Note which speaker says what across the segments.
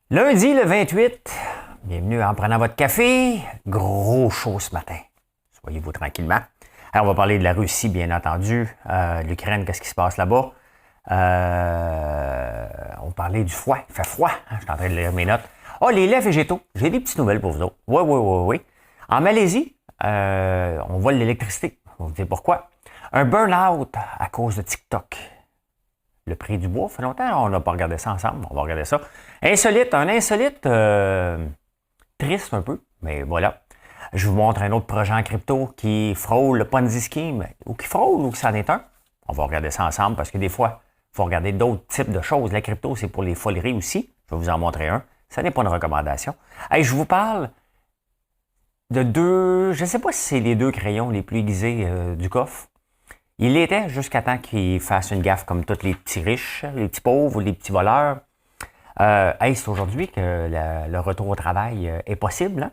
Speaker 1: Lundi le 28, bienvenue en prenant votre café. Gros chaud ce matin. Soyez-vous tranquillement. Alors, on va parler de la Russie, bien entendu. L'Ukraine, qu'est-ce qui se passe là-bas? On parlait du froid. Il fait froid. Hein? Je suis en train de lire mes notes. Oh, les laits végétaux. J'ai des petites nouvelles pour vous autres. Oui. En Malaisie, on vole l'électricité. On va vous dire pourquoi. Un burn-out à cause de TikTok. Le prix du bois, ça fait longtemps, on n'a pas regardé ça ensemble. On va regarder ça. Insolite, un insolite triste un peu, mais voilà. Je vous montre un autre projet en crypto qui frôle le Ponzi Scheme, ou qui frôle, ou qui s'en est un. On va regarder ça ensemble parce que des fois, il faut regarder d'autres types de choses. La crypto, c'est pour les foleries aussi. Je vais vous en montrer un. Ça n'est pas une recommandation. Hey, je vous parle de deux, je ne sais pas si c'est les deux crayons les plus aiguisés du coffre. Il l'était jusqu'à temps qu'il fasse une gaffe comme tous les petits riches, les petits pauvres ou les petits voleurs. C'est aujourd'hui que le retour au travail est possible. Hein?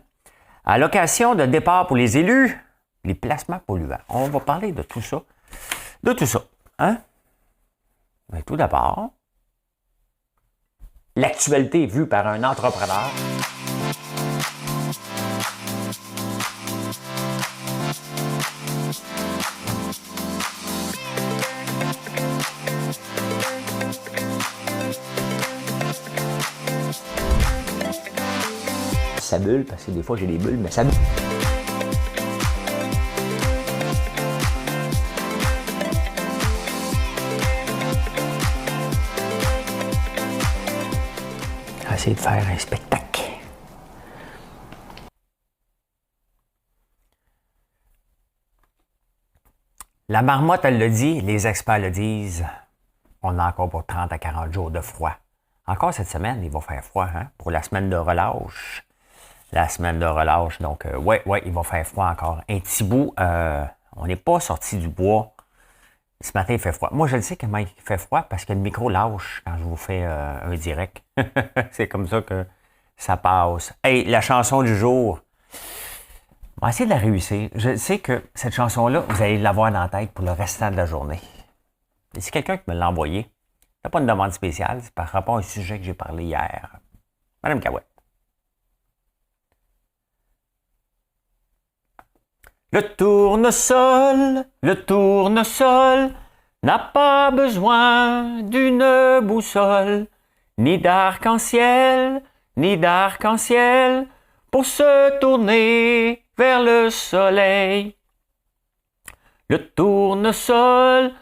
Speaker 1: Allocation de départ pour les élus, les placements polluants. On va parler de tout ça. Hein? Mais tout d'abord, l'actualité vue par un entrepreneur. Ça bulle, parce que des fois j'ai des bulles, mais ça bulle. Essayer de faire un spectacle. La marmotte, elle le dit, les experts le disent. On a encore pour 30 à 40 jours de froid. Encore cette semaine, il va faire froid, hein? Pour la semaine de relâche. Donc, il va faire froid encore. Un petit bout, on n'est pas sorti du bois. Ce matin, il fait froid. Moi, je le sais comment il fait froid parce que le micro lâche quand je vous fais un direct. C'est comme ça que ça passe. Hey, la chanson du jour. On va essayer de la réussir. Je sais que cette chanson-là, vous allez l'avoir dans la tête pour le restant de la journée. Et c'est quelqu'un qui me l'a envoyé. C'est pas une demande spéciale, c'est par rapport à un sujet que j'ai parlé hier. Madame Cahouette. Le tournesol n'a pas besoin d'une boussole, ni d'arc-en-ciel, pour se tourner vers le soleil. Le tournesol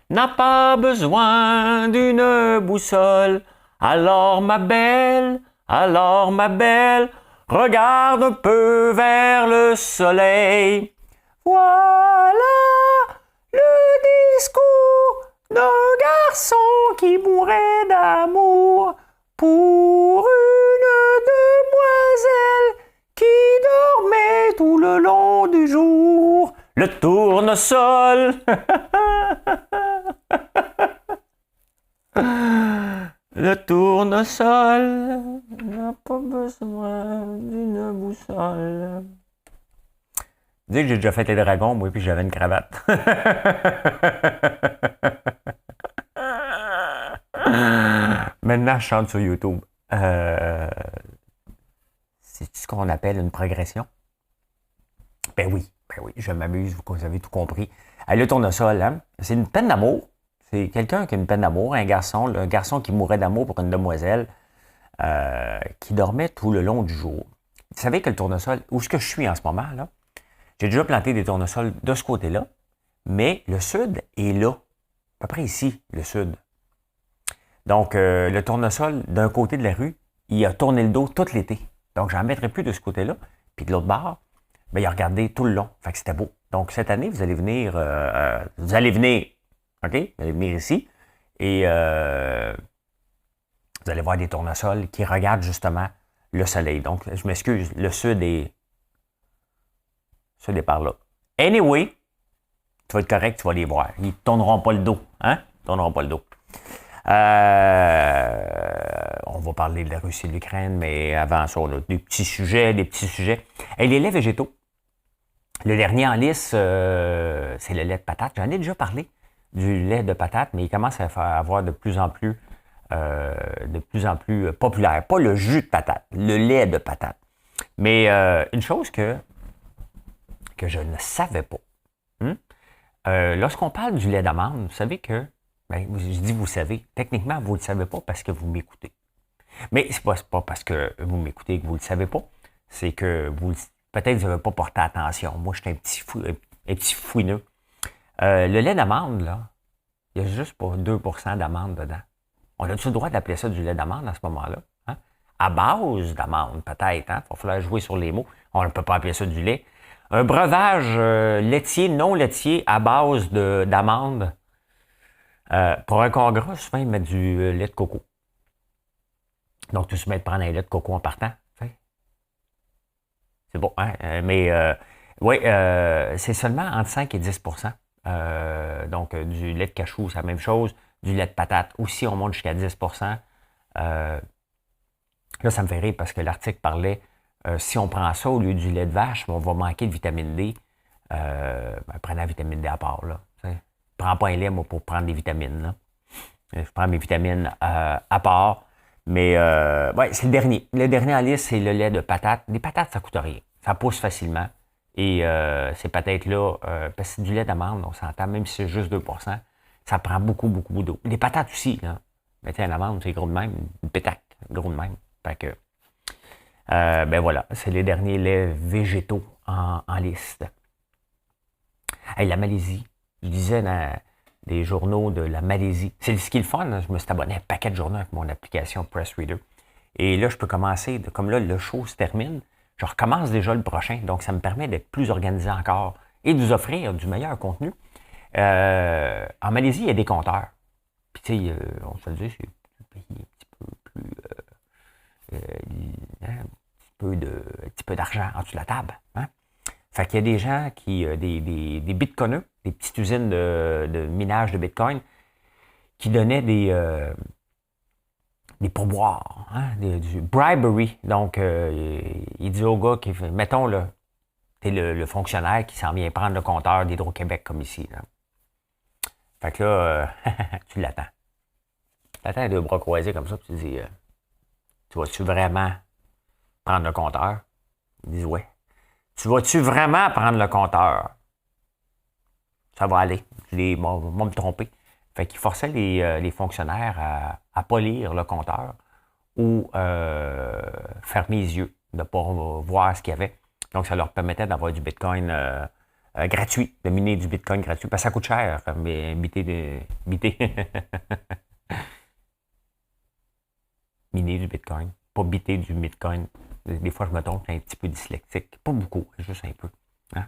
Speaker 1: n'a pas besoin d'une boussole. Alors ma belle, regarde un peu vers le soleil. Voilà le discours d'un garçon qui mourait d'amour pour une demoiselle qui dormait tout le long du jour. Le tournesol. Le tournesol n'a pas besoin d'une boussole. Dis que j'ai déjà fait les dragons, moi, puis j'avais une cravate. Maintenant, je chante sur YouTube. C'est ce qu'on appelle une progression? Ben oui, je m'amuse, vous avez tout compris. Le tournesol, hein, c'est une peine d'amour. C'est quelqu'un qui a une peine d'amour, un garçon qui mourait d'amour pour une demoiselle qui dormait tout le long du jour. Vous savez que le tournesol, où est-ce que je suis en ce moment, là? J'ai déjà planté des tournesols de ce côté-là, mais le sud est là, à peu près ici, le sud. Donc, le tournesol, d'un côté de la rue, il a tourné le dos tout l'été. Donc, j'en mettrai plus de ce côté-là. Puis de l'autre bord, ben, il a regardé tout le long. Fait que c'était beau. Donc, cette année, vous allez venir, OK? Vous allez venir ici et vous allez voir des tournesols qui regardent justement le soleil. Donc, je m'excuse, le sud est par là. Anyway, tu vas être correct, tu vas les voir. Ils ne tourneront pas le dos. Hein? Ils ne tourneront pas le dos. On va parler de la Russie et de l'Ukraine, mais avant ça, on a des petits sujets. Et les laits végétaux. Le dernier en lice, c'est le lait de patate. J'en ai déjà parlé du lait de patate, mais il commence à avoir de plus en plus de plus en plus populaire. Pas le jus de patate, le lait de patate. Mais une chose que je ne savais pas. Lorsqu'on parle du lait d'amande, vous savez que, ben, je dis vous savez, techniquement, vous ne le savez pas parce que vous m'écoutez. Mais c'est pas parce que vous m'écoutez que vous ne le savez pas, c'est que peut-être vous n'avez pas porté attention. Moi, je suis un petit fouineux. Le lait d'amande, là, il y a juste pas 2% d'amande dedans. On a-tu le droit d'appeler ça du lait d'amande à ce moment-là? Hein? À base d'amande, peut-être. Hein? Il va falloir jouer sur les mots. On ne peut pas appeler ça du lait. Un breuvage laitier, non laitier, à base d'amande. Pour un corps gras, souvent, ils mettent du lait de coco. Donc, tu te mets de prendre un lait de coco en partant. C'est bon, hein? Oui, c'est seulement entre 5 et 10%. Donc, du lait de cachou, c'est la même chose. Du lait de patate, aussi, on monte jusqu'à 10%. Là, ça me fait rire parce que l'article parlait, si on prend ça au lieu du lait de vache, on va manquer de vitamine D. Prenez la vitamine D à part. Là, je ne prends pas un lait, moi, pour prendre des vitamines. Là. Je prends mes vitamines à part. Mais, ouais, c'est le dernier. Le dernier en liste, c'est le lait de patate. Les patates, ça ne coûte rien. Ça pousse facilement. Et ces patates-là, parce que c'est du lait d'amande, on s'entend, même si c'est juste 2%, ça prend beaucoup, beaucoup d'eau. Les patates aussi, là. Mais tu sais, une amande, c'est gros de même. Une pétac, gros de même. Fait que, ben voilà, c'est les derniers laits végétaux en liste. Hey, la Malaisie, je disais dans des journaux de la Malaisie. C'est ce qui est le fun, là. Je me suis abonné à un paquet de journaux avec mon application Press Reader. Et là, je peux commencer, comme là, le show se termine, je recommence déjà le prochain. Donc, ça me permet d'être plus organisé encore et de vous offrir du meilleur contenu. En Malaisie, il y a des compteurs. Puis, tu sais, on se le dit, c'est un pays un petit peu plus... un petit peu d'argent en dessous de la table. Hein? Fait qu'il y a des gens qui... des bitcoineux, des petites usines de minage de bitcoin, qui donnaient des pourboires, hein, du bribery. Donc, il dit au gars, mettons, là, t'es le fonctionnaire qui s'en vient prendre le compteur d'Hydro-Québec comme ici. Là. Fait que là, tu l'attends. Tu l'attends deux bras croisés comme ça, puis tu dis, tu vas-tu vraiment prendre le compteur? Ils disent, ouais. Tu vas-tu vraiment prendre le compteur? Ça va aller. Ils vont me tromper. Fait qu'ils forçaient les fonctionnaires à pas lire le compteur ou fermer les yeux, de ne pas voir ce qu'il y avait. Donc, ça leur permettait d'avoir du bitcoin gratuit, de miner du bitcoin gratuit. Parce que ça coûte cher, mais miner du bitcoin, pas biter du bitcoin. Des fois, je me trompe, un petit peu dyslexique. Pas beaucoup, juste un peu. Hein?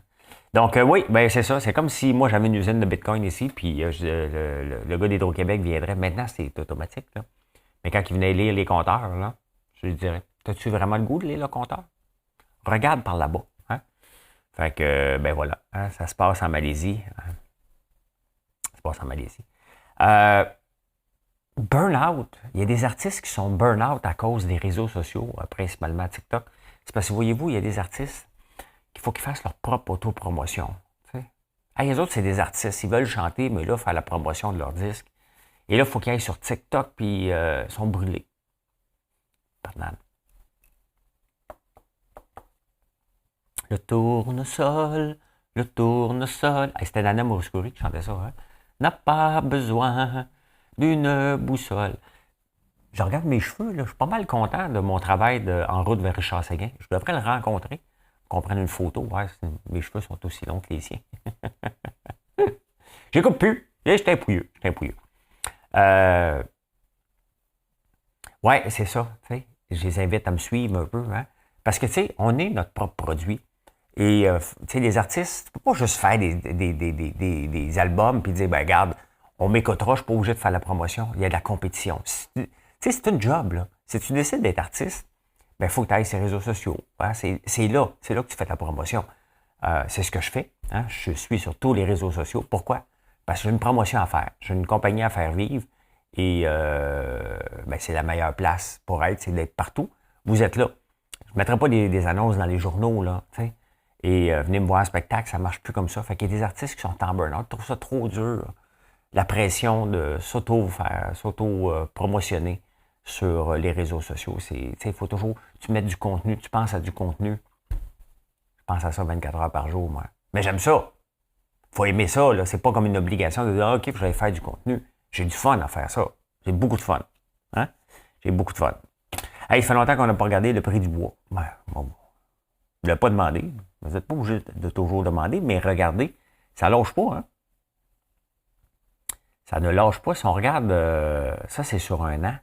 Speaker 1: Donc, oui, ben c'est ça. C'est comme si moi, j'avais une usine de bitcoin ici, puis le gars d'Hydro-Québec viendrait. Maintenant, c'est automatique. Là. Mais quand il venait lire les compteurs, là, je lui dirais, t'as-tu vraiment le goût de lire le compteur? Regarde par là-bas. Hein? Fait que, ben voilà, hein, ça se passe en Malaisie. Hein? Ça se passe en Malaisie. Burn-out. Il y a des artistes qui sont burn-out à cause des réseaux sociaux, principalement TikTok. C'est parce que, voyez-vous, il y a des artistes qu'il faut qu'ils fassent leur propre autopromotion. Ah, les autres, c'est des artistes. Ils veulent chanter, mais là, faire la promotion de leur disque. Et là, il faut qu'ils aillent sur TikTok, puis ils sont brûlés. Pardon. Le tournesol, le tournesol. Ah, c'était Nana Mouskouri qui chantait ça. Hein? N'a pas besoin d'une boussole. Je regarde mes cheveux, là, je suis pas mal content de mon travail en route vers Richard-Séguin. Je devrais le rencontrer, qu'on prenne une photo. Ouais, mes cheveux sont aussi longs que les siens. J'écoute plus. J'étais un pouilleux. Ouais, c'est ça. T'sais. Je les invite à me suivre un peu. Hein? Parce que, tu sais, on est notre propre produit. Et, tu sais, les artistes, tu peux pas juste faire des albums puis dire, ben regarde, on m'écoutera, je suis pas obligé de faire la promotion. Il y a de la compétition. Tu sais, c'est un job, là. Si tu décides d'être artiste, ben il faut que tu ailles sur les réseaux sociaux. Hein? C'est là que tu fais ta promotion. C'est ce que je fais. Hein? Je suis sur tous les réseaux sociaux. Pourquoi? Parce que j'ai une promotion à faire. J'ai une compagnie à faire vivre. Et ben, c'est la meilleure place pour être, c'est d'être partout. Vous êtes là. Je ne mettrai pas des annonces dans les journaux, là. T'sais. Et venez me voir un spectacle, ça ne marche plus comme ça. Fait qu'il y a des artistes qui sont en burn-out, trouvent ça trop dur. La pression de s'auto-promotionner. sur les réseaux sociaux. Il faut toujours, tu mets du contenu, tu penses à du contenu. Je pense à ça 24 heures par jour, moi. Mais j'aime ça. Faut aimer ça, là. C'est pas comme une obligation de dire, OK, je vais faire du contenu. J'ai du fun à faire ça. J'ai beaucoup de fun. Hein? J'ai beaucoup de fun. Hey, il fait longtemps qu'on n'a pas regardé le prix du bois. Ouais, bon. Je ne l'ai pas demandé. Vous n'êtes pas obligé de toujours demander, mais regardez, ça ne lâche pas, hein? Ça ne lâche pas. Si on regarde, ça, c'est sur un an.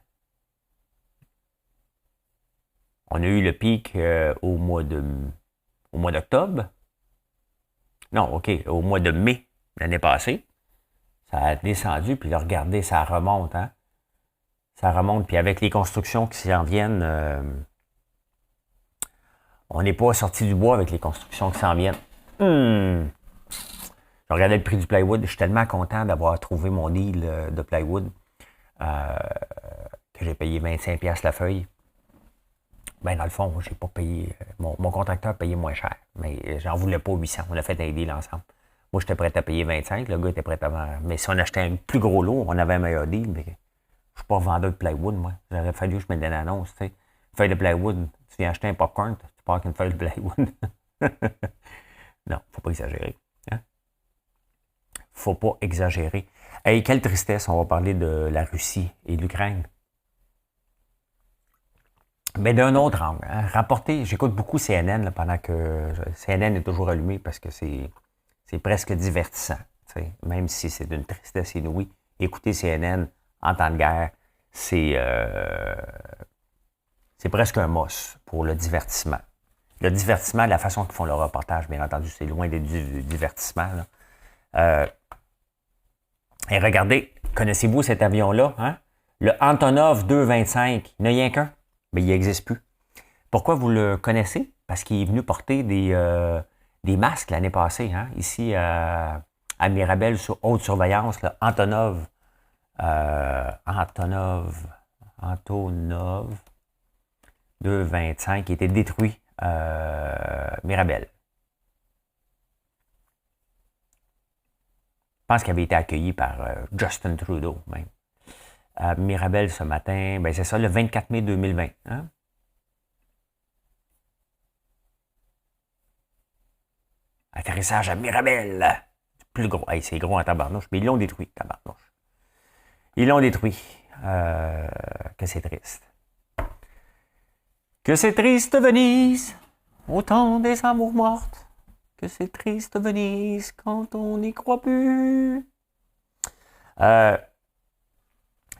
Speaker 1: On a eu le pic au mois d'octobre. Non, OK, au mois de mai l'année passée. Ça a descendu, puis là, regardez, ça remonte, hein? Ça remonte, puis avec les constructions qui s'en viennent, on n'est pas sorti du bois avec les constructions qui s'en viennent. Je regardais le prix du plywood. Je suis tellement content d'avoir trouvé mon deal de plywood que j'ai payé 25$ la feuille. Ben, dans le fond, j'ai pas payé. Mon contracteur a payé moins cher. Mais j'en voulais pas 800. On a fait un deal ensemble. Moi, j'étais prêt à payer 25. Le gars était prêt à. Mais si on achetait un plus gros lot, on avait un meilleur deal. Mais je suis pas vendeur de plywood, moi. J'aurais fallu que je mette une annonce, tu sais. Feuille de plywood. Tu viens acheter un popcorn, tu pars avec une feuille de plywood. Non, faut pas exagérer. Hein? Faut pas exagérer. Hey, quelle tristesse, on va parler de la Russie et de l'Ukraine. Mais d'un autre angle, hein, rapporté, j'écoute beaucoup CNN là, pendant que CNN est toujours allumé parce que c'est presque divertissant. Même si c'est d'une tristesse inouïe, écouter CNN en temps de guerre, c'est presque un must pour le divertissement. Le divertissement, la façon qu'ils font le reportage, bien entendu, c'est loin du divertissement. Là. Et regardez, connaissez-vous cet avion-là? Hein? Le Antonov 225, il n'y en a rien qu'un. Mais il n'existe plus. Pourquoi vous le connaissez? Parce qu'il est venu porter des masques l'année passée, hein? Ici à Mirabel, sur haute surveillance, le Antonov 225 qui était détruit Mirabel. Je pense qu'il avait été accueilli par Justin Trudeau même. À Mirabel ce matin, ben c'est ça, le 24 mai 2020. Hein? Atterrissage à Mirabel. Plus gros. Hey, c'est gros en tabarnouche, mais ils l'ont détruit, tabarnouche. Ils l'ont détruit. Que c'est triste. Que c'est triste Venise, au temps des amours mortes. Que c'est triste Venise, quand on n'y croit plus.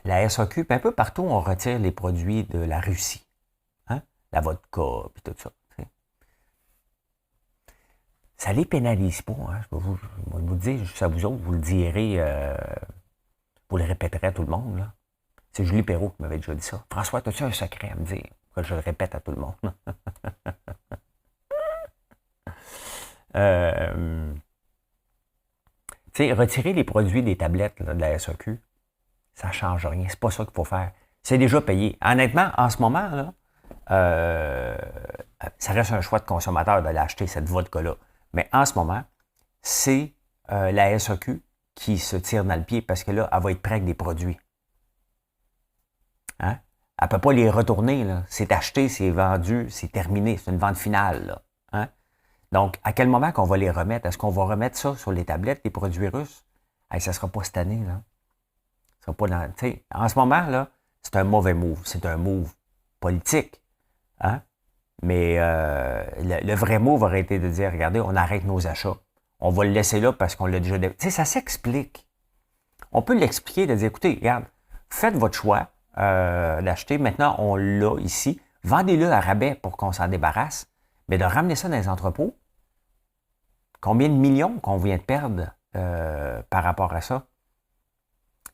Speaker 1: La SAQ, puis un peu partout, on retire les produits de la Russie. Hein? La vodka, puis tout ça. T'sais. Ça les pénalise pas. Hein? Je vais vous le dire, juste à vous autres, vous le direz, vous le répéterez à tout le monde. Là. C'est Julie Perrault qui m'avait déjà dit ça. François, as-tu un secret à me dire? Que je le répète à tout le monde. Retirer les produits des tablettes là, de la SAQ, ça ne change rien. C'est pas ça qu'il faut faire. C'est déjà payé. Honnêtement, en ce moment, là, ça reste un choix de consommateur d'aller acheter cette vodka-là. Mais en ce moment, c'est la SAQ qui se tire dans le pied parce que là, elle va être prête avec des produits. Hein? Elle ne peut pas les retourner. Là. C'est acheté, c'est vendu, c'est terminé. C'est une vente finale. Là. Hein? Donc, à quel moment qu'on va les remettre? Est-ce qu'on va remettre ça sur les tablettes, les produits russes? Hey, ça ne sera pas cette année. Là. Ça sera pas dans, en ce moment, là, c'est un mauvais move. C'est un move politique. Hein? Mais le vrai move aurait été de dire, regardez, on arrête nos achats. On va le laisser là parce qu'on l'a déjà... ça s'explique. On peut l'expliquer, de dire, écoutez, regarde, faites votre choix d'acheter. Maintenant, on l'a ici. Vendez-le à rabais pour qu'on s'en débarrasse. Mais de ramener ça dans les entrepôts, combien de millions qu'on vient de perdre par rapport à ça?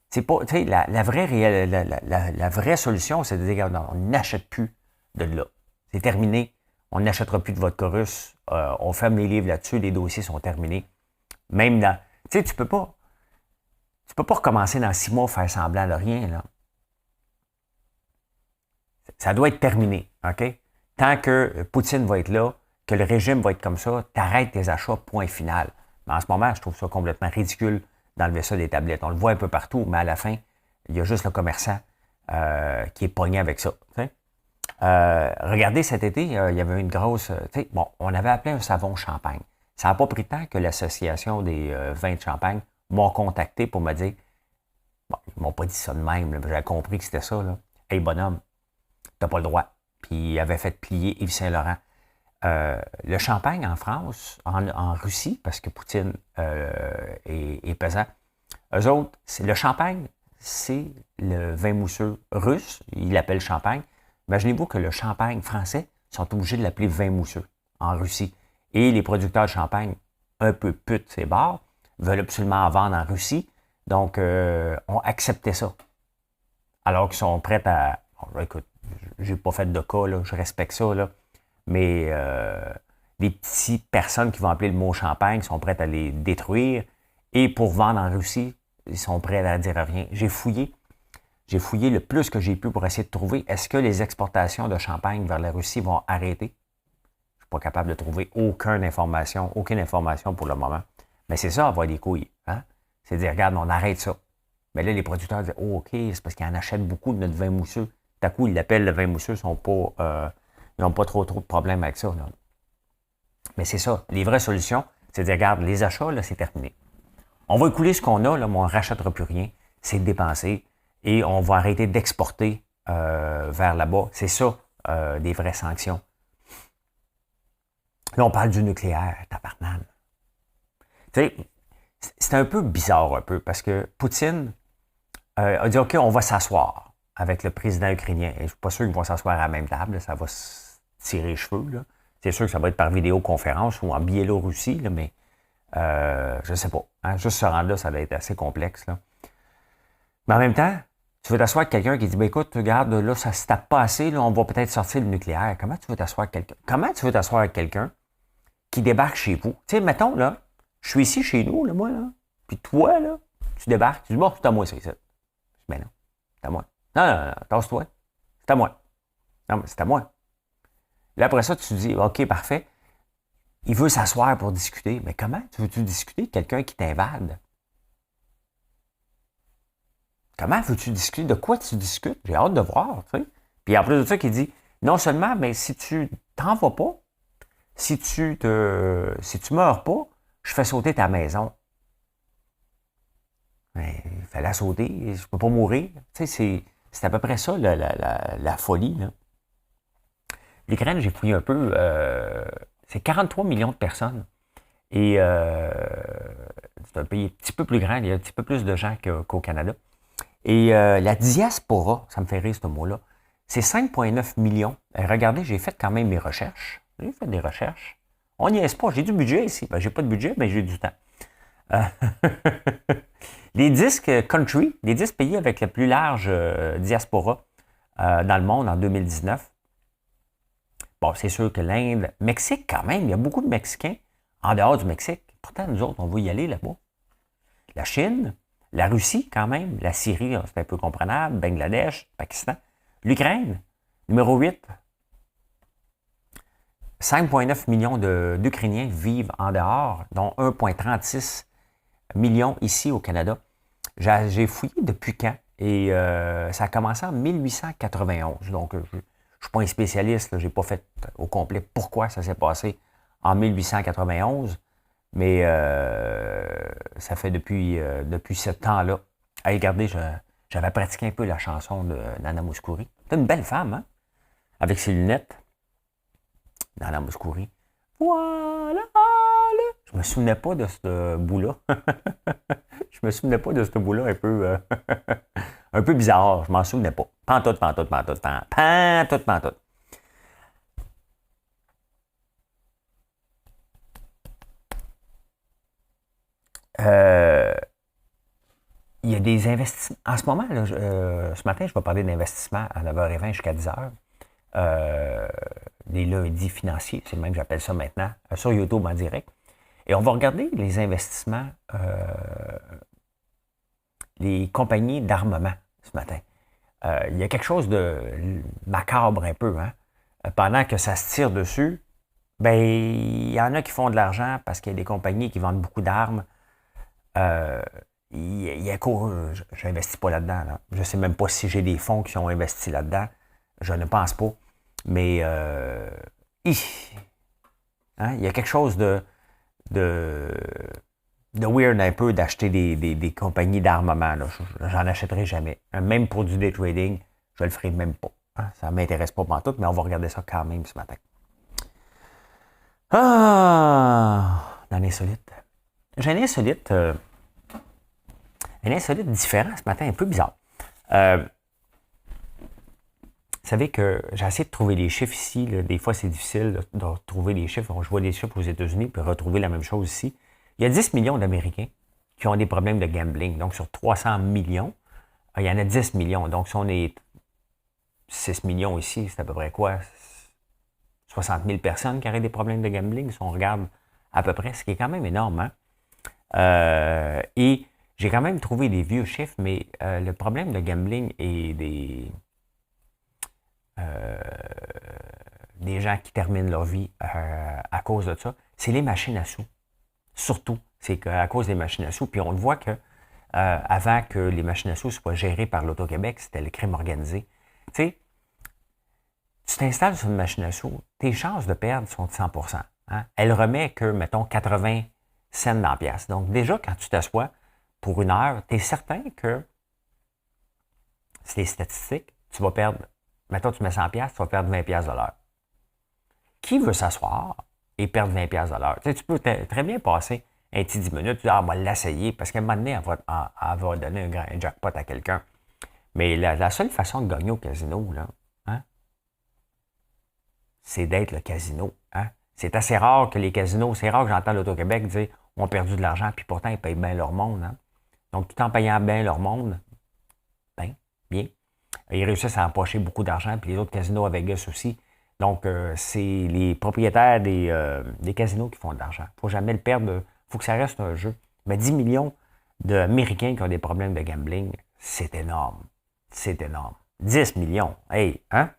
Speaker 1: C'est pas, tu sais, la vraie solution, c'est de dire, regarde, non, on n'achète plus de là. C'est terminé. On n'achètera plus de vodka russe. On ferme les livres là-dessus. Les dossiers sont terminés. Même dans... Tu sais, tu peux pas recommencer dans 6 mois faire semblant de rien, là. Ça doit être terminé, OK? Tant que Poutine va être là, que le régime va être comme ça, t'arrêtes tes achats, point final. Mais en ce moment, je trouve ça complètement ridicule d'enlever ça des tablettes. On le voit un peu partout, mais à la fin, il y a juste le commerçant qui est pogné avec ça. Regardez, cet été, il y avait une grosse... bon, on avait appelé un savon champagne. Ça n'a pas pris tant que l'association des vins de champagne m'ont contacté pour me dire, bon, ils m'ont pas dit ça de même, mais j'avais compris que c'était ça. Là. Hey, bonhomme, t'as pas le droit. Puis il avait fait plier Yves Saint-Laurent. Le champagne en France, en Russie, parce que Poutine est pesant, eux autres, le champagne, c'est le vin mousseux russe, ils l'appellent champagne. Imaginez-vous que le champagne français sont obligés de l'appeler vin mousseux en Russie. Et les producteurs de champagne, un peu putes, ces bars, veulent absolument en vendre en Russie, donc ont accepté ça. Alors qu'ils sont prêts à... Bon, écoute, j'ai pas fait de cas, là, je respecte ça, là, mais des petites personnes qui vont appeler le mot champagne sont prêtes à les détruire. Et pour vendre en Russie, ils sont prêts à dire rien. J'ai fouillé le plus que j'ai pu pour essayer de trouver est-ce que les exportations de champagne vers la Russie vont arrêter. Je ne suis pas capable de trouver aucune information pour le moment. Mais c'est ça, avoir des couilles. Hein? C'est de dire, regarde, on arrête ça. Mais là, les producteurs disent, oh, OK, c'est parce qu'ils en achètent beaucoup de notre vin mousseux. Tout à coup, ils l'appellent le vin mousseux, ils n'ont pas trop de problèmes avec ça. Là. Mais c'est ça. Les vraies solutions, c'est de dire, regarde, les achats, là, c'est terminé. On va écouler ce qu'on a, là, mais on ne rachètera plus rien. C'est dépenser. Et on va arrêter d'exporter vers là-bas. C'est ça, des vraies sanctions. Là, on parle du nucléaire, tabarnane. Tu sais, c'est un peu bizarre, un peu, parce que Poutine a dit, OK, on va s'asseoir avec le président ukrainien. Et je ne suis pas sûr qu'ils vont s'asseoir à la même table, là, ça va se tirer les cheveux. Là. C'est sûr que ça va être par vidéoconférence ou en Biélorussie, là, mais je ne sais pas. Hein, juste se rendre là, ça va être assez complexe. Là. Mais en même temps, tu veux t'asseoir avec quelqu'un qui dit, ben écoute, regarde, là, ça se tape pas assez, là, on va peut-être sortir le nucléaire. Comment tu veux t'asseoir avec quelqu'un qui débarque chez vous? Tu sais, mettons, là, je suis ici chez nous, là, moi, là, puis toi, là, tu débarques, tu dis, bon, c'est à moi, c'est ça. Ben non, c'est à moi. Non, tasse-toi. C'est à moi. Non, mais c'est à moi. Là, après ça, tu te dis, OK, parfait. Il veut s'asseoir pour discuter. Mais comment tu veux-tu discuter avec quelqu'un qui t'invade? Comment veux-tu discuter? De quoi tu discutes? J'ai hâte de voir, tu sais. Puis en plus de ça, il dit, non seulement, mais si tu t'en vas pas, si tu meurs pas, je fais sauter ta maison. Mais il fallait sauter, je peux pas mourir. Tu sais, c'est à peu près ça, la folie, là. L'Ukraine, j'ai fouillé un peu, c'est 43 millions de personnes. Et c'est un pays un petit peu plus grand, il y a un petit peu plus de gens qu'au Canada. Et la diaspora, ça me fait rire ce mot-là, c'est 5,9 millions. Et regardez, j'ai fait quand même mes recherches. J'ai fait des recherches. On n'y est pas, j'ai du budget ici. Ben, j'ai pas de budget, mais j'ai du temps. Les 10 countries, les 10 pays avec la plus large diaspora dans le monde en 2019. Bon, c'est sûr que l'Inde, Mexique quand même, il y a beaucoup de Mexicains en dehors du Mexique. Pourtant, nous autres, on va y aller là-bas. La Chine, la Russie quand même, la Syrie, c'est un peu comprenable, Bangladesh, Pakistan. L'Ukraine, numéro 8. 5,9 millions d'Ukrainiens vivent en dehors, dont 1,36 millions ici au Canada. J'ai fouillé depuis quand et ça a commencé en 1891. Donc, je ne suis pas un spécialiste, je n'ai pas fait au complet pourquoi ça s'est passé en 1891, mais ça fait depuis ce temps-là. Hey, regardez, j'avais pratiqué un peu la chanson de Nana Mouskouri. C'est une belle femme, hein? Avec ses lunettes. Nana Mouskouri. Voilà! Je me souvenais pas de ce bout-là. Je me souvenais pas de ce bout-là un peu, un peu bizarre. Je m'en souvenais pas. Pantoute. Il y a des investissements. En ce moment, là, ce matin, je vais parler d'investissement à 9h20 jusqu'à 10h. Les lundis financiers, c'est le même que j'appelle ça maintenant, sur YouTube en direct. Et on va regarder les investissements, les compagnies d'armement ce matin. Il y a quelque chose de macabre un peu, hein? Pendant que ça se tire dessus, ben il y en a qui font de l'argent parce qu'il y a des compagnies qui vendent beaucoup d'armes. je n'investis pas là-dedans. Là. Je ne sais même pas si j'ai des fonds qui ont investi là-dedans. Je ne pense pas. Mais hein, il y a quelque chose de weird un peu d'acheter des compagnies d'armement. J'en achèterai jamais. Même pour du day trading, je le ferai même pas. Hein. Ça ne m'intéresse pas pantoute, mais on va regarder ça quand même ce matin. Dans l'insolite. J'ai un insolite différent ce matin, un peu bizarre. Vous savez que j'ai essayé de trouver les chiffres ici. Là. Des fois, c'est difficile de retrouver les chiffres. Je vois des chiffres aux États-Unis puis retrouver la même chose ici. Il y a 10 millions d'Américains qui ont des problèmes de gambling. Donc, sur 300 millions, il y en a 10 millions. Donc, si on est 6 millions ici, c'est à peu près quoi? 60 000 personnes qui auraient des problèmes de gambling, si on regarde à peu près, ce qui est quand même énorme. Hein? Et j'ai quand même trouvé des vieux chiffres, mais le problème de gambling et des gens qui terminent leur vie à cause de ça, c'est les machines à sous. Surtout, c'est à cause des machines à sous. Puis on le voit que avant que les machines à sous soient gérées par l'Auto-Québec, c'était le crime organisé. Tu sais, tu t'installes sur une machine à sous, tes chances de perdre sont de 100%. Hein? Elle remet que, mettons, 80 cents dans la pièce. Donc déjà, quand tu t'assois pour une heure, tu es certain que, c'est les statistiques, tu vas perdre, mettons, tu mets 100 pièces, tu vas perdre 20 pièces de l'heure. Qui veut s'asseoir et perdre 20 pièces de l'heure? Tu sais, tu peux très bien passer un petit 10 minutes, tu dis, on va l'essayer, parce qu'à un moment donné, elle va donner un jackpot à quelqu'un. Mais la seule façon de gagner au casino, là, hein, c'est d'être le casino. Hein? C'est assez rare que les casinos, c'est rare que j'entends l'Auto-Québec dire ont perdu de l'argent, puis pourtant ils payent bien leur monde. Hein? Donc, tout en payant bien leur monde, bien, ils réussissent à empocher beaucoup d'argent, puis les autres casinos à Vegas aussi. Donc, c'est les propriétaires des casinos qui font de l'argent. Il ne faut jamais le perdre. Il faut que ça reste un jeu. Mais 10 millions d'Américains qui ont des problèmes de gambling, c'est énorme. C'est énorme. 10 millions. Hey, hein?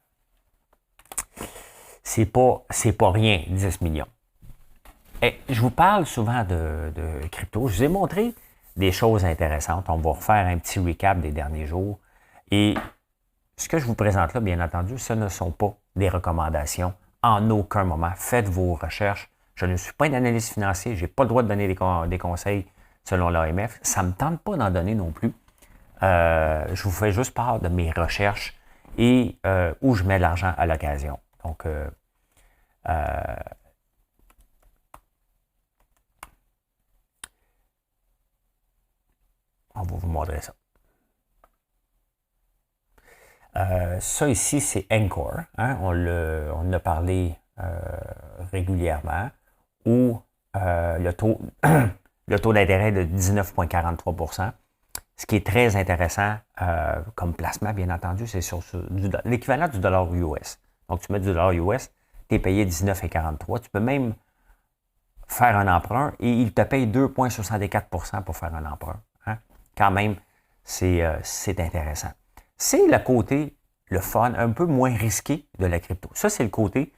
Speaker 1: C'est pas rien, 10 millions. Et je vous parle souvent de crypto. Je vous ai montré des choses intéressantes. On va refaire un petit recap des derniers jours. Et ce que je vous présente là, bien entendu, ce ne sont pas des recommandations en aucun moment. Faites vos recherches. Je ne suis pas un analyste financier. Je n'ai pas le droit de donner des conseils selon l'AMF. Ça ne me tente pas d'en donner non plus. Je vous fais juste part de mes recherches et où je mets l'argent à l'occasion. Donc, on va vous montrer ça. Ça ici, c'est Encore. Hein? On en a parlé régulièrement. Où le taux d'intérêt de 19,43 %. Ce qui est très intéressant comme placement, bien entendu, c'est sur l'équivalent du dollar US. Donc, tu mets du dollar US, tu es payé 19,43 $. Tu peux même faire un emprunt et il te paye 2,64 % pour faire un emprunt. Hein? Quand même, c'est intéressant. C'est le côté, le fun, un peu moins risqué de la crypto. Ça, c'est le côté,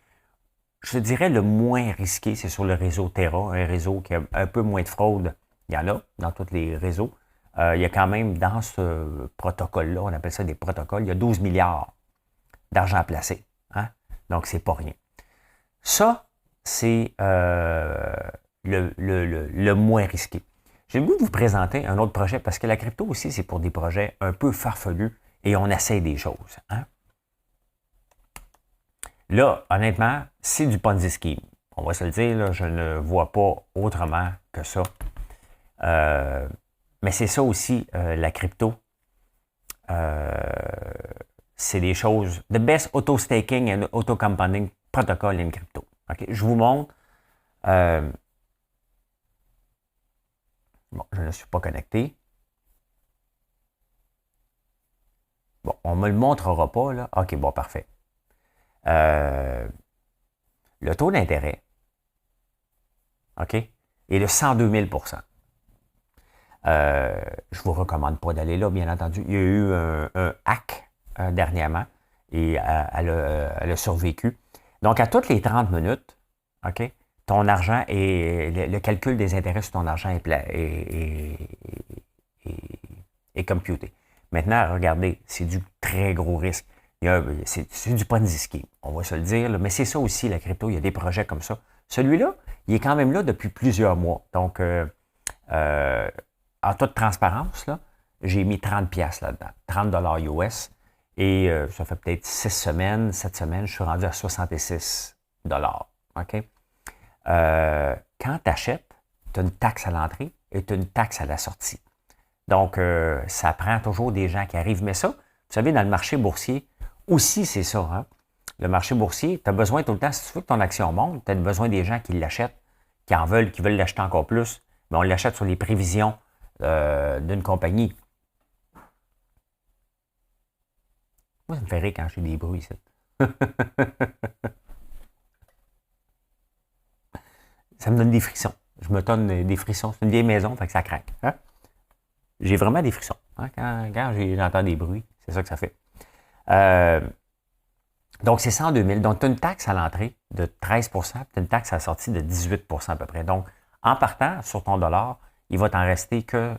Speaker 1: je dirais, le moins risqué. C'est sur le réseau Terra, un réseau qui a un peu moins de fraude. Il y en a dans tous les réseaux. Il y a quand même, dans ce protocole-là, on appelle ça des protocoles, il y a 12 milliards d'argent placé. Hein? Donc, c'est pas rien. Ça, c'est le moins risqué. J'ai le goût de vous présenter un autre projet parce que la crypto aussi, c'est pour des projets un peu farfelus et on essaye des choses. Hein? Là, honnêtement, c'est du Ponzi scheme. On va se le dire, là, je ne vois pas autrement que ça. Mais c'est ça aussi, la crypto. C'est des choses. The best auto-staking and auto-compounding protocol in crypto. Okay? Je vous montre. Bon, je ne suis pas connecté. Bon, on ne me le montrera pas, là. OK, bon, parfait. Le taux d'intérêt, OK, est de 102 000 %. Je ne vous recommande pas d'aller là, bien entendu. Il y a eu un hack dernièrement et elle a survécu. Donc, à toutes les 30 minutes, OK, ton argent et le calcul des intérêts sur ton argent est et computer. Maintenant, regardez, c'est du très gros risque. C'est du Ponzi scheme, on va se le dire, là, mais c'est ça aussi, la crypto, il y a des projets comme ça. Celui-là, il est quand même là depuis plusieurs mois. Donc, en toute transparence, là, j'ai mis 30 pièces là-dedans, 30 US. Et ça fait peut-être 6 semaines, 7 semaines, je suis rendu à 66 OK? Quand tu achètes, tu as une taxe à l'entrée et tu as une taxe à la sortie. Donc, ça prend toujours des gens qui arrivent. Mais ça, vous savez, dans le marché boursier, aussi, c'est ça. Hein? Le marché boursier, tu as besoin tout le temps, si tu veux que ton action monte, tu as besoin des gens qui l'achètent, qui en veulent, qui veulent l'acheter encore plus. Mais on l'achète sur les prévisions d'une compagnie. Moi, ça me fait rire quand j'ai des bruits, ici. Ça me donne des frissons. Je me donne des frissons. C'est une vieille maison, fait que ça craque. Hein? J'ai vraiment des frissons. Hein? Quand j'entends des bruits, c'est ça que ça fait. Donc, c'est 102 000. Donc, tu as une taxe à l'entrée de 13 puis tu as une taxe à la sortie de 18 à peu près. Donc, en partant sur ton dollar, il va t'en rester que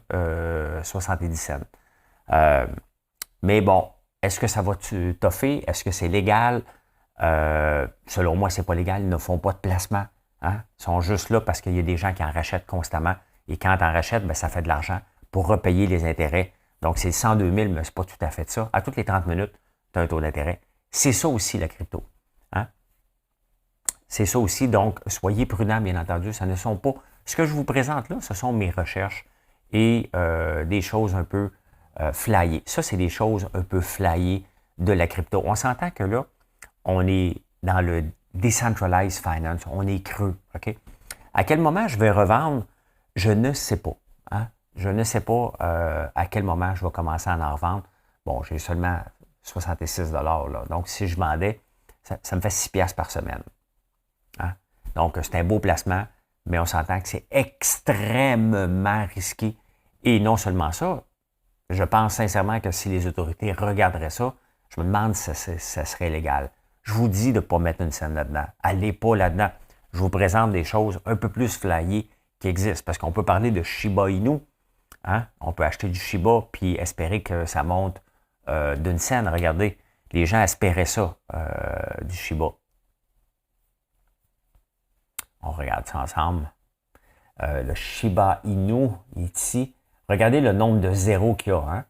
Speaker 1: 70 cents. Mais bon, est-ce que ça va toffer? Est-ce que c'est légal? Selon moi, c'est pas légal. Ils ne font pas de placement. Hein? Ils sont juste là parce qu'il y a des gens qui en rachètent constamment. Et quand tu en rachètes, ben, ça fait de l'argent pour repayer les intérêts. Donc, c'est 102 000, mais c'est pas tout à fait ça. À toutes les 30 minutes, tu as un taux d'intérêt. C'est ça aussi, la crypto. Hein? C'est ça aussi. Donc, soyez prudents, bien entendu. Ce ne sont pas... Ce que je vous présente là, ce sont mes recherches et des choses un peu flyées. Ça, c'est des choses un peu flyées de la crypto. On s'entend que là, on est dans le decentralized finance. On est creux. OK? À quel moment je vais revendre? Je ne sais pas. Hein? Je ne sais pas à quel moment je vais commencer à en revendre. Bon, j'ai seulement 66 là. Donc, si je vendais, ça me fait 6 piastres par semaine. Hein? Donc, c'est un beau placement, mais on s'entend que c'est extrêmement risqué. Et non seulement ça, je pense sincèrement que si les autorités regarderaient ça, je me demande si ça serait légal. Je vous dis de ne pas mettre une scène là-dedans. Allez pas là-dedans. Je vous présente des choses un peu plus flyées qui existent. Parce qu'on peut parler de Shiba Inu. Hein? On peut acheter du Shiba puis espérer que ça monte d'une scène. Regardez, les gens espéraient ça, du Shiba. On regarde ça ensemble. Le Shiba Inu est ici. Regardez le nombre de zéros qu'il y a. Hein?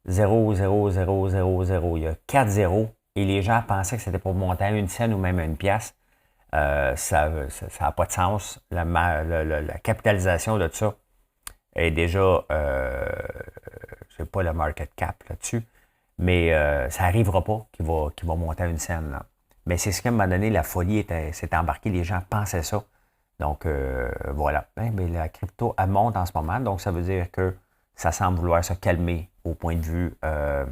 Speaker 1: 0, 0, 0, 0, 0. Il y a 4 zéros. Et les gens pensaient que c'était pour monter à une scène ou même à une pièce. Ça n'a pas de sens. La capitalisation de ça est déjà, je sais pas le market cap là-dessus, mais ça n'arrivera pas qu'il va monter à une scène. Là. Mais c'est ce qu'à un moment donné, la folie s'est embarquée. Les gens pensaient ça. Donc, voilà. Mais la crypto, elle monte en ce moment. Donc, ça veut dire que ça semble vouloir se calmer au point de vue de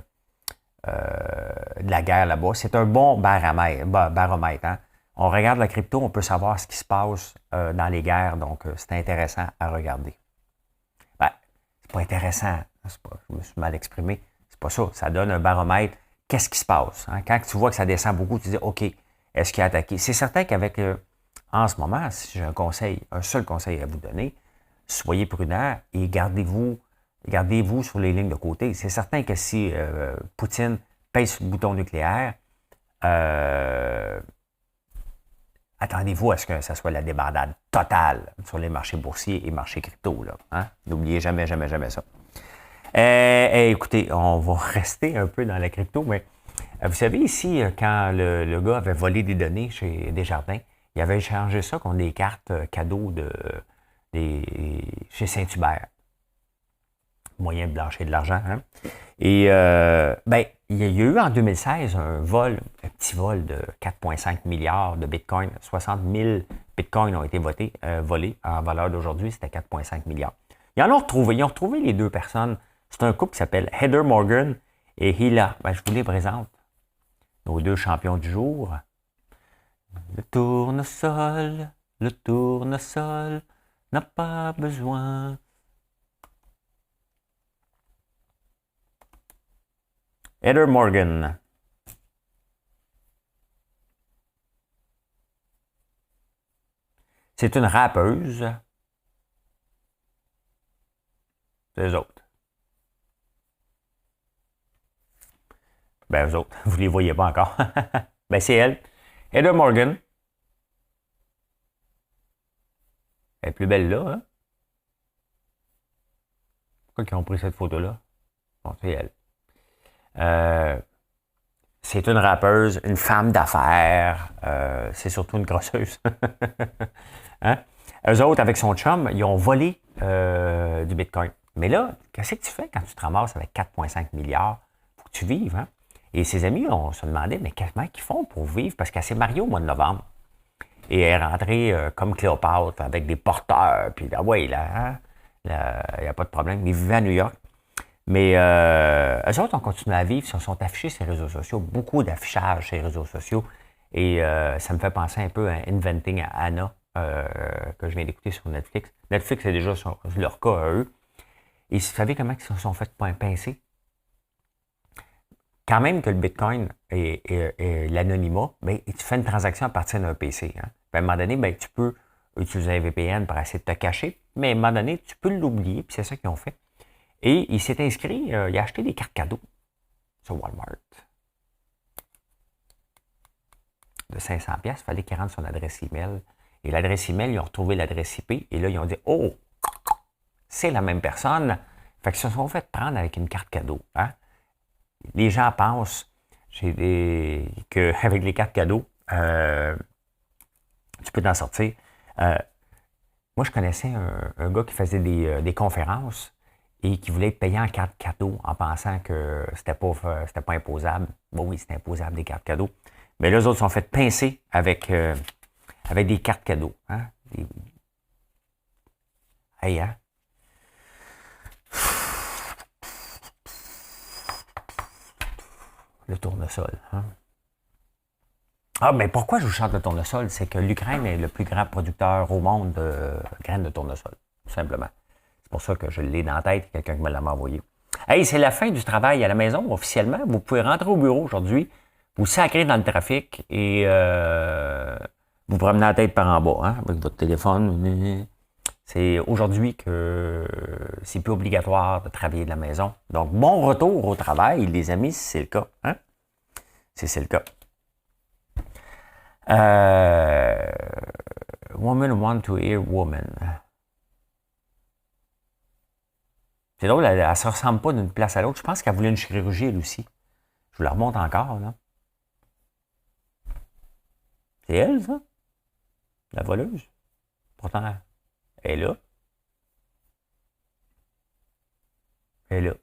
Speaker 1: la guerre là-bas. C'est un bon baromètre. Hein? On regarde la crypto, on peut savoir ce qui se passe dans les guerres. Donc, c'est intéressant à regarder. Ben, c'est pas intéressant. Je me suis mal exprimé. C'est pas ça. Ça donne un baromètre. Qu'est-ce qui se passe? Hein? Quand tu vois que ça descend beaucoup, tu dis, OK, est-ce qu'il a attaqué? C'est certain qu'avec... en ce moment, si j'ai un seul conseil à vous donner, soyez prudents et gardez-vous sur les lignes de côté. C'est certain que si Poutine pèse sur le bouton nucléaire, attendez-vous à ce que ça soit la débandade totale sur les marchés boursiers et marchés crypto. Là, hein? N'oubliez jamais, jamais, jamais ça. Écoutez, on va rester un peu dans la crypto, mais vous savez ici, quand le gars avait volé des données chez Desjardins, il avait échangé ça contre des cartes cadeaux chez Saint-Hubert. Moyen de blanchir de l'argent. Hein? Et il y a eu en 2016 un petit vol de 4,5 milliards de Bitcoin. 60 000 Bitcoins ont été volés. En valeur d'aujourd'hui, c'était 4,5 milliards. Ils ont retrouvé les deux personnes. C'est un couple qui s'appelle Heather Morgan et Hila. Je vous les présente. Nos deux champions du jour. Le tournesol n'a pas besoin. Heather Morgan. C'est une rappeuse. C'est eux autres. Ben, eux autres, vous ne les voyez pas encore. Ben, c'est elle. Heather Morgan. Elle est plus belle là, hein? Pourquoi ils ont pris cette photo-là? Bon, c'est elle. Euh, c'est une rappeuse, une femme d'affaires. C'est surtout une grosseuse. Hein? Eux autres, avec son chum, ils ont volé du Bitcoin. Mais là, qu'est-ce que tu fais quand tu te ramasses avec 4,5 milliards? Faut que tu vives, hein? Et ses amis, on se demandait, mais comment ils font pour vivre? Parce qu'elle s'est mariée au mois de novembre. Et elle est rentrée comme Cléopâtre avec des porteurs. Puis là, ouais, là, il n'y a pas de problème. Ils vivaient à New York. Mais eux autres ont continué à vivre, se sont affichés sur les réseaux sociaux, beaucoup d'affichage sur les réseaux sociaux. Et ça me fait penser un peu à Inventing Anna, que je viens d'écouter sur Netflix. Netflix est déjà sur leur cas à eux. Et vous savez comment ils se sont fait pincer? Quand même que le Bitcoin et l'anonymat, ben, tu fais une transaction à partir d'un PC. Hein. Puis à un moment donné, ben, tu peux utiliser un VPN pour essayer de te cacher, mais à un moment donné, tu peux l'oublier, puis c'est ça qu'ils ont fait. Et il s'est inscrit, il a acheté des cartes cadeaux sur Walmart de 500$. Il fallait qu'il rentre son adresse email. Et l'adresse email, ils ont retrouvé l'adresse IP, et là, ils ont dit, oh, c'est la même personne. Fait qu'ils se sont fait prendre avec une carte cadeau. Hein? Les gens pensent qu'avec les cartes cadeaux, tu peux t'en sortir. Moi, je connaissais un gars qui faisait des conférences et qui voulait être payé en carte cadeau en pensant que c'était pas imposable. Bon, oui, c'était imposable, des cartes cadeaux. Mais là, les autres sont fait pincer avec des cartes cadeaux. Hein? Hey, hein? Le tournesol. Hein? Ah, mais pourquoi je vous chante le tournesol? C'est que l'Ukraine est le plus grand producteur au monde de graines de tournesol, tout simplement. C'est pour ça que je l'ai dans la tête, quelqu'un qui me l'a envoyé. Hey, c'est la fin du travail à la maison, officiellement. Vous pouvez rentrer au bureau aujourd'hui, vous sacrer dans le trafic et vous promener la tête par en bas, hein, avec votre téléphone. C'est aujourd'hui que c'est plus obligatoire de travailler de la maison. Donc, bon retour au travail, les amis, si c'est le cas. Hein? Si c'est le cas. Woman want to hear woman. C'est drôle, elle ne se ressemble pas d'une place à l'autre. Je pense qu'elle voulait une chirurgie, elle aussi. Je vous la remonte encore, là. C'est elle, ça? La voleuse. Pourtant, elle est là. Elle est là.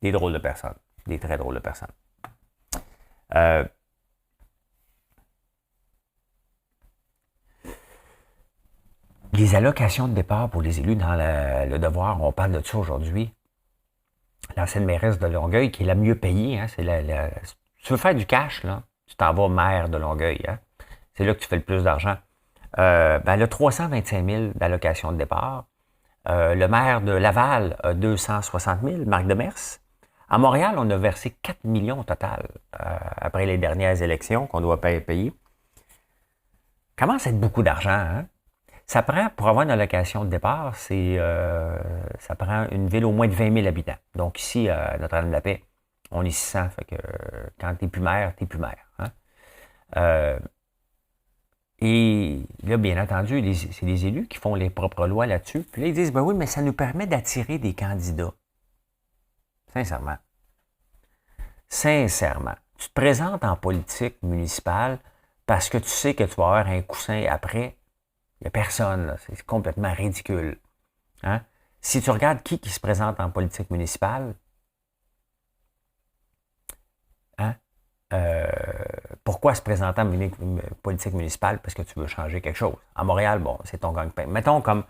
Speaker 1: Des drôles de personnes. Des très drôles de personnes. Les allocations de départ pour les élus dans le devoir, on parle de ça aujourd'hui. L'ancienne mairesse de Longueuil, qui est la mieux payée, hein, c'est tu veux faire du cash, là, tu t'en vas maire de Longueuil. Hein, c'est là que tu fais le plus d'argent. Elle a 325 000 d'allocations de départ. Le maire de Laval a 260 000, Marc Demers. À Montréal, on a versé 4 millions au total après les dernières élections qu'on doit payer. Commence à être beaucoup d'argent. Hein? Ça prend, pour avoir une allocation de départ, ça prend une ville au moins de 20 000 habitants. Donc ici, à Notre-Dame-de-la-Paix, on est 600. Fait que quand t'es plus maire, t'es plus maire. Hein? Et là, bien entendu, c'est les élus qui font les propres lois là-dessus. Puis là, ils disent, ben oui, mais ça nous permet d'attirer des candidats. Sincèrement. Sincèrement. Tu te présentes en politique municipale parce que tu sais que tu vas avoir un coussin après. Il n'y a personne, là. C'est complètement ridicule. Hein? Si tu regardes qui se présente en politique municipale, hein? Pourquoi se présenter en politique municipale? Parce que tu veux changer quelque chose. À Montréal, bon, c'est ton gagne-pain. Mettons comme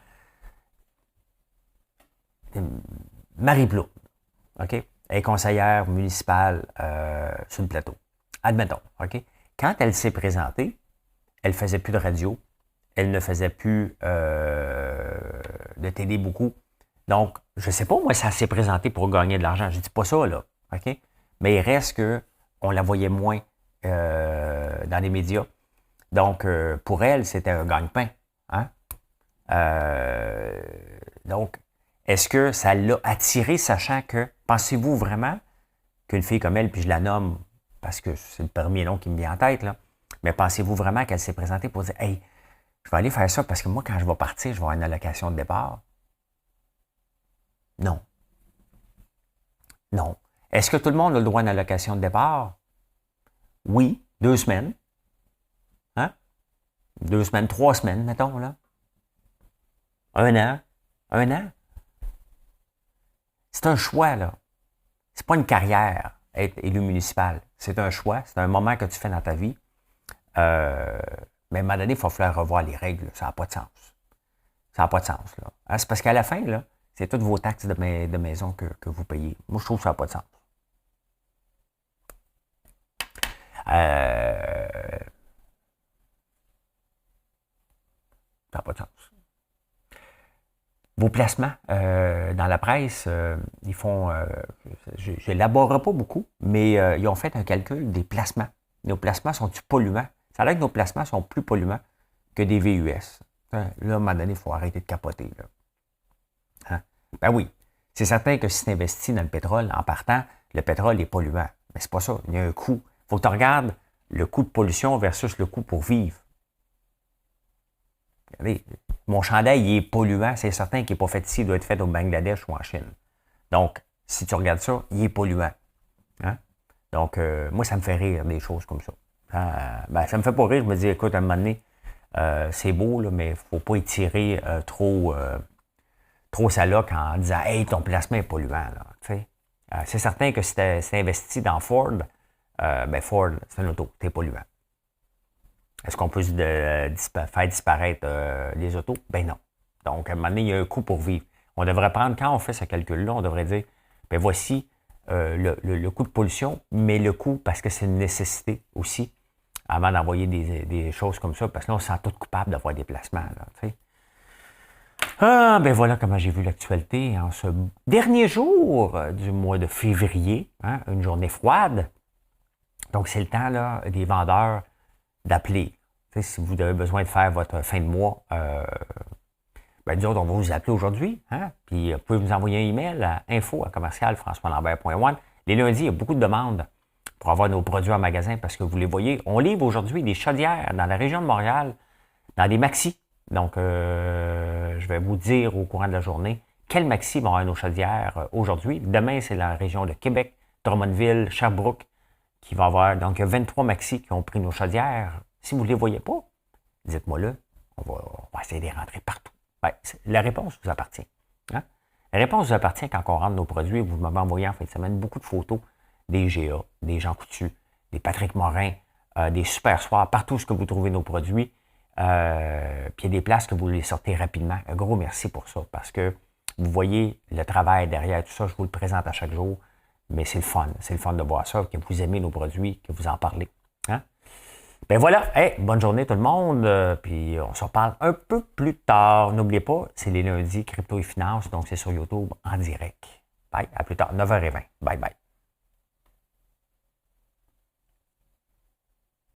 Speaker 1: Marie Blum, OK? Elle est conseillère municipale sur le plateau. Admettons, OK? Quand elle s'est présentée, elle ne faisait plus de radio. Elle ne faisait plus de télé beaucoup. Donc, je ne sais pas, moi, ça s'est présenté pour gagner de l'argent. Je ne dis pas ça, là. OK? Mais il reste qu'on la voyait moins dans les médias. Donc, pour elle, c'était un gagne-pain. Hein? Donc, Est-ce que ça l'a attiré, sachant que, pensez-vous vraiment qu'une fille comme elle, puis je la nomme parce que c'est le premier nom qui me vient en tête, là, mais pensez-vous vraiment qu'elle s'est présentée pour dire « Hey, je vais aller faire ça parce que moi, quand je vais partir, je vais avoir une allocation de départ. » Non. Non. Est-ce que tout le monde a le droit à une allocation de départ? Oui, 2 semaines. Hein? 2 semaines, 3 semaines, mettons, là. 1 an. 1 an. C'est un choix, là. C'est pas une carrière, être élu municipal. C'est un choix, c'est un moment que tu fais dans ta vie. Mais à un moment donné, il va falloir revoir les règles. Ça n'a pas de sens. Ça n'a pas de sens, là. Hein, c'est parce qu'à la fin, là, c'est toutes vos taxes de maison que vous payez. Moi, je trouve que ça n'a pas de sens. Ça n'a pas de sens. Vos placements dans la presse, ils font, je n'élaborerai pas beaucoup, mais ils ont fait un calcul des placements. Nos placements sont-ils polluants? Ça a l'air que nos placements sont plus polluants que des VUS. Là, à un moment donné, il faut arrêter de capoter. Là. Hein? Ben oui, c'est certain que si tu investis dans le pétrole, en partant, le pétrole est polluant. Mais c'est pas ça, il y a un coût. Il faut que tu regardes le coût de pollution versus le coût pour vivre. Regardez, mon chandail, il est polluant, c'est certain qu'il n'est pas fait ici, il doit être fait au Bangladesh ou en Chine. Donc, si tu regardes ça, il est polluant. Hein? Donc, moi, ça me fait rire des choses comme ça. Ben, ça me fait pas rire, je me dis, écoute, à un moment donné, c'est beau, là, mais il ne faut pas étirer trop sa loque en disant, hey, ton placement est polluant. Là, c'est certain que si tu investi dans Ford, ben Ford, c'est un auto, tu es polluant. Est-ce qu'on peut faire disparaître les autos? Ben non. Donc, à un moment donné, il y a un coût pour vivre. On devrait prendre, quand on fait ce calcul-là, on devrait dire, ben voici le coût de pollution, mais le coût, parce que c'est une nécessité aussi, avant d'envoyer des choses comme ça, parce que là, on se sent tous coupables d'avoir des placements. Là, t'sais. Ah, ben voilà comment j'ai vu l'actualité en ce dernier jour du mois de février, hein, une journée froide. Donc, c'est le temps là, des vendeurs d'appeler. T'sais, si vous avez besoin de faire votre fin de mois, ben, nous autres, on va vous appeler aujourd'hui. Hein? Puis, vous pouvez nous envoyer un email à info@commercialfrançoislambert.one. Les lundis, il y a beaucoup de demandes pour avoir nos produits en magasin parce que vous les voyez. On livre aujourd'hui des chaudières dans la région de Montréal, dans des maxis. Donc, je vais vous dire au courant de la journée quels maxis vont avoir nos chaudières aujourd'hui. Demain, c'est la région de Québec, Drummondville, Sherbrooke qui va avoir. Donc, il y a 23 maxis qui ont pris nos chaudières. Si vous ne les voyez pas, dites-moi-le. On va essayer de les rentrer partout. Ben, la réponse vous appartient. Hein? La réponse vous appartient quand on rentre nos produits. Vous m'avez envoyé en fin de semaine beaucoup de photos des GA, des Jean Coutu, des Patrick Morin, des Super Soirs, partout ce que vous trouvez nos produits. Puis il y a des places que vous les sortez rapidement. Un gros merci pour ça parce que vous voyez le travail derrière tout ça. Je vous le présente à chaque jour, mais c'est le fun. C'est le fun de voir ça, que vous aimez nos produits, que vous en parlez. Hein? Ben voilà, hey, bonne journée tout le monde, puis on se reparle un peu plus tard. N'oubliez pas, c'est les lundis Crypto et Finance, donc c'est sur YouTube en direct. Bye, à plus tard, 9h20. Bye bye.